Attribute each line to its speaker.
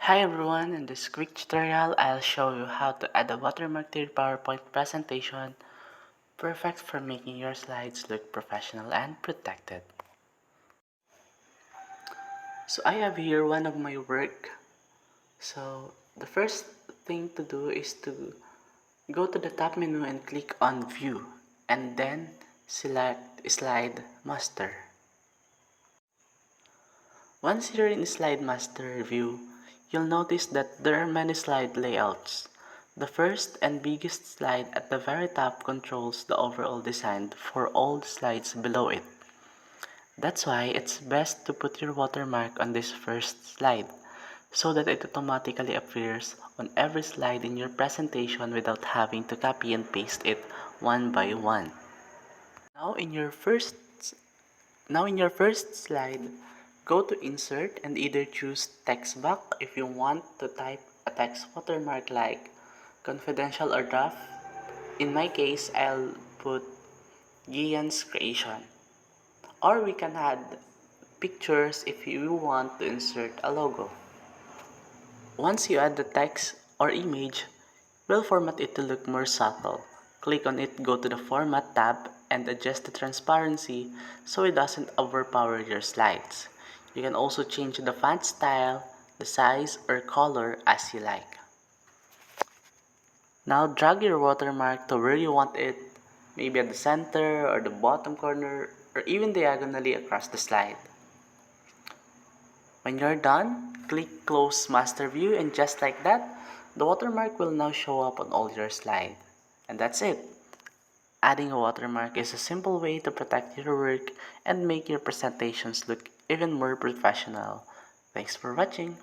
Speaker 1: Hi everyone, in this quick tutorial, I'll show you how to add a watermark to your PowerPoint presentation, perfect for making your slides look professional and protected. So I have here one of my work. So the first thing to do is to go to the top menu and click on View, and then select Slide Master. Once you're in Slide Master view, you'll notice that there are many slide layouts. The first and biggest slide at the very top controls the overall design for all the slides below it. That's why it's best to put your watermark on this first slide, so that it automatically appears on every slide in your presentation without having to copy and paste it one by one. Now in your first slide, go to Insert and either choose Text Box if you want to type a text watermark like confidential or draft. In my case, I'll put Gian's creation. Or we can add pictures if you want to insert a logo. Once you add the text or image, we'll format it to look more subtle. Click on it, go to the Format tab, and adjust the transparency so it doesn't overpower your slides. You can also change the font style, the size, or color as you like. Now drag your watermark to where you want it, maybe at the center or the bottom corner, or even diagonally across the slide. When you're done, click Close Master View, and just like that, the watermark will now show up on all your slides. And that's it. Adding a watermark is a simple way to protect your work and make your presentations look even more professional. Thanks for watching.